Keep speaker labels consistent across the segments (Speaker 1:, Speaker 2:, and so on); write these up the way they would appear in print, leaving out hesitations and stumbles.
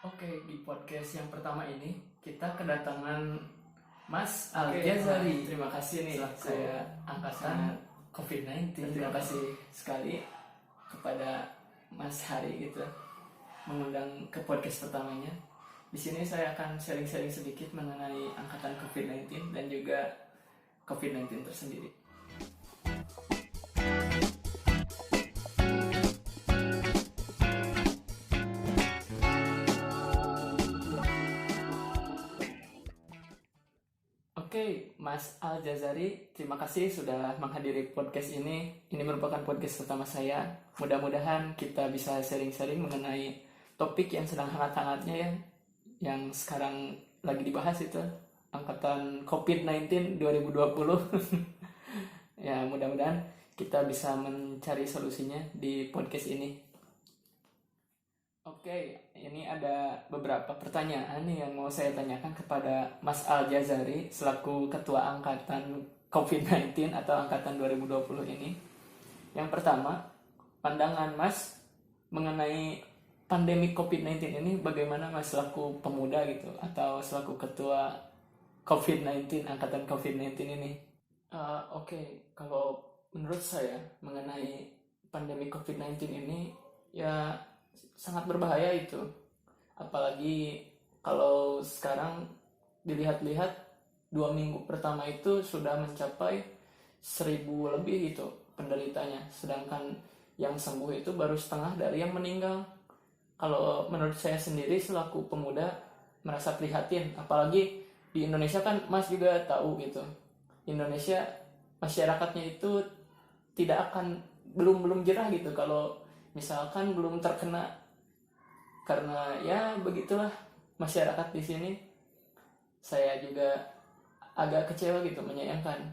Speaker 1: Oke, di podcast yang pertama ini kita kedatangan Mas
Speaker 2: Oke,
Speaker 1: Al-Jazari. Terima kasih nih,
Speaker 2: Selaku
Speaker 1: saya angkatan COVID-19. Terima kasih sekali kepada Mas Hari gitu mengundang ke podcast pertamanya. Di sini saya akan sharing-sharing sedikit mengenai angkatan COVID-19 dan juga COVID-19 tersendiri. Oke, Mas Al-Jazari, terima kasih sudah menghadiri podcast ini. Ini merupakan podcast pertama saya. Mudah-mudahan kita bisa sharing-sharing mengenai topik yang sedang hangat-hangatnya ya, yang sekarang lagi dibahas itu, angkatan COVID-19 2020. Ya, mudah-mudahan kita bisa mencari solusinya di podcast ini. Oke, ini ada beberapa pertanyaan nih yang mau saya tanyakan kepada Mas Al-Jazari selaku Ketua Angkatan COVID-19 atau Angkatan 2020 ini. Yang pertama, pandangan Mas mengenai pandemi COVID-19 ini bagaimana Mas selaku pemuda gitu atau selaku Ketua COVID-19, Angkatan COVID-19 ini? Oke, kalau menurut saya mengenai pandemi COVID-19 ini ya sangat berbahaya itu, apalagi kalau sekarang dilihat-lihat 2 minggu pertama itu sudah mencapai 1.000 lebih itu penderitanya, sedangkan yang sembuh itu baru setengah dari yang meninggal. Kalau menurut saya sendiri selaku pemuda merasa prihatin, apalagi di Indonesia kan Mas juga tahu gitu, Indonesia masyarakatnya itu tidak akan belum jerah gitu kalau misalkan belum terkena, karena ya begitulah masyarakat di sini. Saya juga agak kecewa gitu, menyayangkan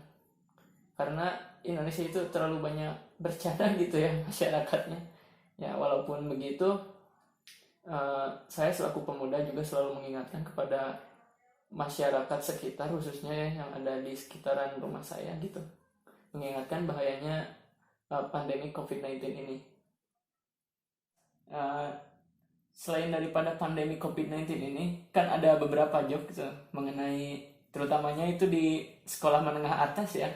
Speaker 1: karena Indonesia itu terlalu banyak bercanda gitu ya masyarakatnya. Ya walaupun begitu, saya selaku pemuda juga selalu mengingatkan kepada masyarakat sekitar khususnya ya, yang ada di sekitaran rumah saya gitu, mengingatkan bahayanya pandemi COVID-19 ini. Selain daripada pandemi COVID-19 ini, kan ada beberapa joke gitu, mengenai terutamanya itu di sekolah menengah atas ya,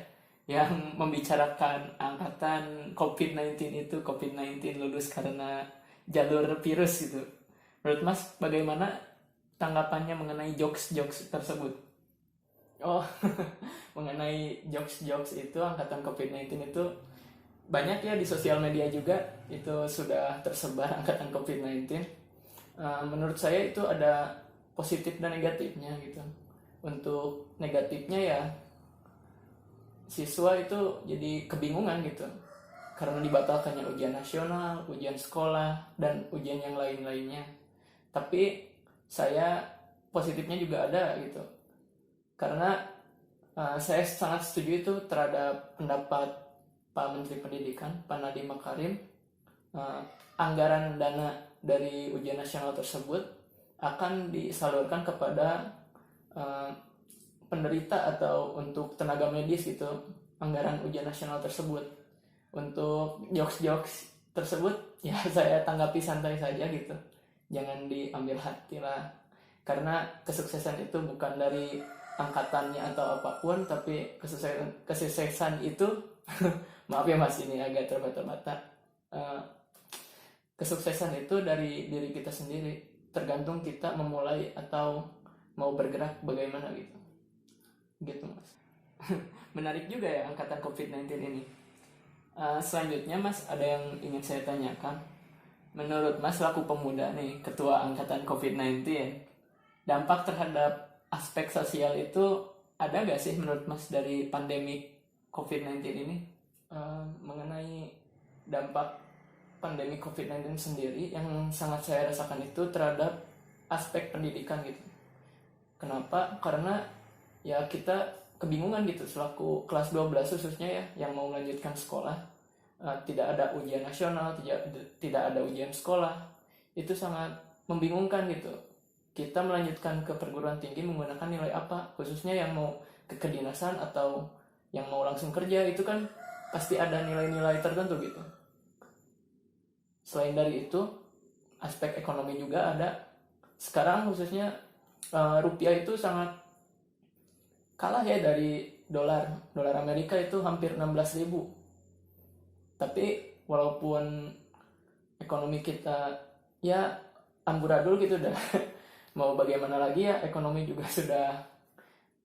Speaker 1: yang membicarakan angkatan COVID-19 itu COVID-19 lulus karena jalur virus gitu. Menurut Mas bagaimana tanggapannya mengenai jokes-jokes tersebut? Oh, mengenai jokes-jokes itu angkatan COVID-19 itu banyak ya di sosial media juga, itu sudah tersebar angkatan COVID-19. Menurut saya itu ada positif dan negatifnya gitu. Untuk negatifnya ya siswa itu jadi kebingungan gitu karena dibatalkannya ujian nasional, ujian sekolah, dan ujian yang lain-lainnya. Tapi saya positifnya juga ada gitu, karena saya sangat setuju itu terhadap pendapat Pak Menteri Pendidikan, Pak Nadiem Makarim. Anggaran dana dari ujian nasional tersebut akan disalurkan kepada penderita atau untuk tenaga medis gitu, anggaran ujian nasional tersebut. Untuk jokes-jokes tersebut ya saya tanggapi santai saja gitu, jangan diambil hati lah, karena kesuksesan itu bukan dari angkatannya atau apapun, tapi kesuksesan itu maaf ya Mas, ini agak terbata-bata. Kesuksesan itu dari diri kita sendiri, tergantung kita memulai atau mau bergerak bagaimana gitu Mas. Menarik juga ya angkatan COVID-19 ini. Selanjutnya Mas, ada yang ingin saya tanyakan. Menurut Mas selaku pemuda nih, ketua angkatan COVID-19, dampak terhadap aspek sosial itu ada gak sih menurut Mas dari pandemi COVID-19 ini? Mengenai dampak pandemi COVID-19 sendiri yang sangat saya rasakan itu terhadap aspek pendidikan gitu. Kenapa? Karena ya kita kebingungan gitu selaku kelas 12 khususnya ya, yang mau melanjutkan sekolah. Tidak ada ujian nasional, tidak ada ujian sekolah. Itu sangat membingungkan gitu. Kita melanjutkan ke perguruan tinggi menggunakan nilai apa? Khususnya yang mau ke kedinasan atau yang mau langsung kerja, itu kan pasti ada nilai-nilai tertentu gitu. Selain dari itu, aspek ekonomi juga ada. sekarang khususnya rupiah itu sangat kalah ya dari dolar. Dolar Amerika itu hampir 16.000. Tapi walaupun ekonomi kita ya amburadul gitu udah mau bagaimana lagi ya, ekonomi juga sudah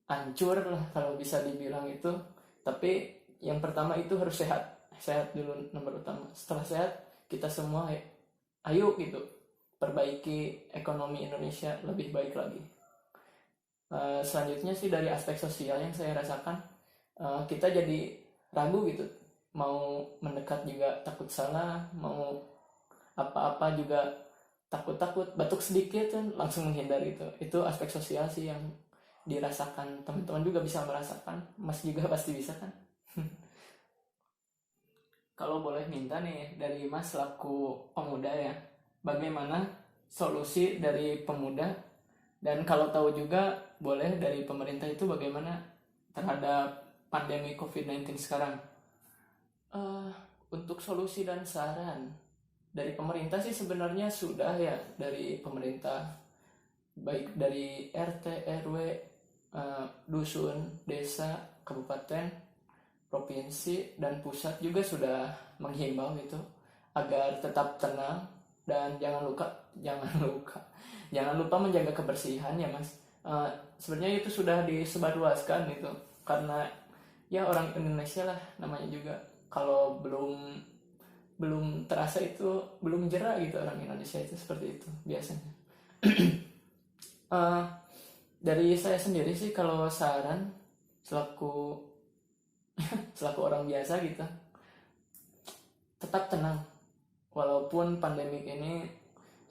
Speaker 1: hancur lah kalau bisa dibilang itu. Tapi yang pertama itu harus sehat dulu nomor utama. Setelah sehat kita semua ayo gitu perbaiki ekonomi Indonesia lebih baik lagi. Selanjutnya sih dari aspek sosial yang saya rasakan, kita jadi ragu gitu, mau mendekat juga takut salah, mau apa-apa juga takut batuk sedikit kan langsung menghindar gitu. Itu aspek sosial sih yang dirasakan, teman-teman juga bisa merasakan, Mas juga pasti bisa kan. Kalau boleh minta nih dari Mas selaku pemuda ya, bagaimana solusi dari pemuda, dan kalau tahu juga boleh dari pemerintah itu bagaimana terhadap pandemi COVID-19 sekarang. Untuk solusi dan saran dari pemerintah sih sebenarnya sudah ya, dari pemerintah baik dari RT, RW, dusun, desa, kabupaten, provinsi, dan pusat juga sudah menghimbau gitu agar tetap tenang dan jangan lupa menjaga kebersihan ya Mas. Sebenarnya itu sudah disebarluaskan gitu, karena ya orang Indonesia lah namanya juga, kalau belum terasa itu belum jera gitu, orang Indonesia itu seperti itu biasanya. Dari saya sendiri sih kalau saran selaku orang biasa gitu, tetap tenang walaupun pandemik ini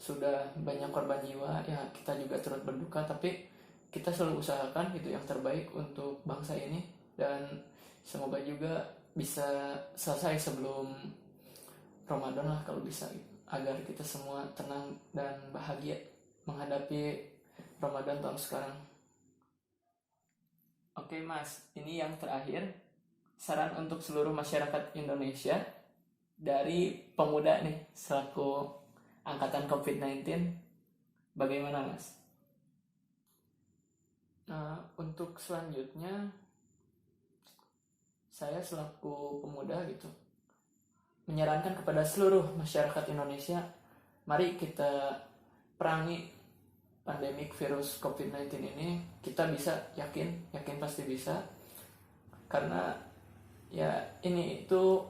Speaker 1: sudah banyak korban jiwa ya, kita juga turut berduka, tapi kita selalu usahakan gitu yang terbaik untuk bangsa ini, dan semoga juga bisa selesai sebelum Ramadan lah kalau bisa gitu, agar kita semua tenang dan bahagia menghadapi Ramadan tahun sekarang. Oke Mas, ini yang terakhir, saran untuk seluruh masyarakat Indonesia dari pemuda nih selaku angkatan COVID-19, bagaimana Mas? Untuk selanjutnya saya selaku pemuda gitu menyarankan kepada seluruh masyarakat Indonesia, mari kita perangi pandemik virus COVID-19 ini. Kita bisa, yakin pasti bisa, karena ya ini itu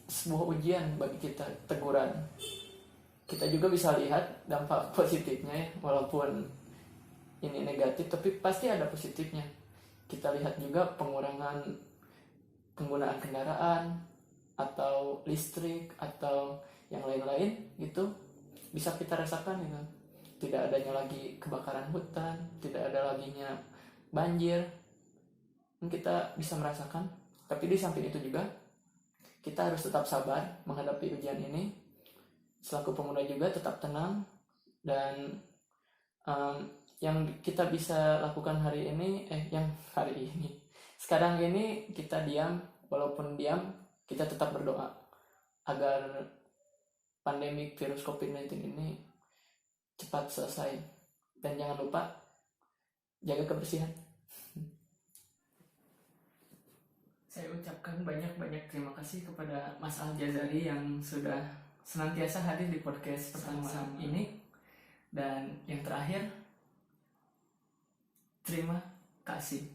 Speaker 1: sebuah ujian bagi kita, teguran. Kita juga bisa lihat dampak positifnya ya, walaupun ini negatif tapi pasti ada positifnya. Kita lihat juga pengurangan penggunaan kendaraan atau listrik atau yang lain-lain gitu, bisa kita rasakan gitu. Tidak adanya lagi kebakaran hutan, tidak ada laginya banjir, kita bisa merasakan. Tapi di samping itu juga kita harus tetap sabar menghadapi ujian ini. Selaku pemuda juga tetap tenang, dan yang kita bisa lakukan sekarang ini kita diam. Walaupun diam, kita tetap berdoa agar pandemi virus COVID-19 ini cepat selesai, dan jangan lupa jaga kebersihan. Saya ucapkan banyak-banyak terima kasih kepada Mas Al Jazari yang sudah senantiasa hadir di podcast pertama ini. Dan yang terakhir, terima kasih.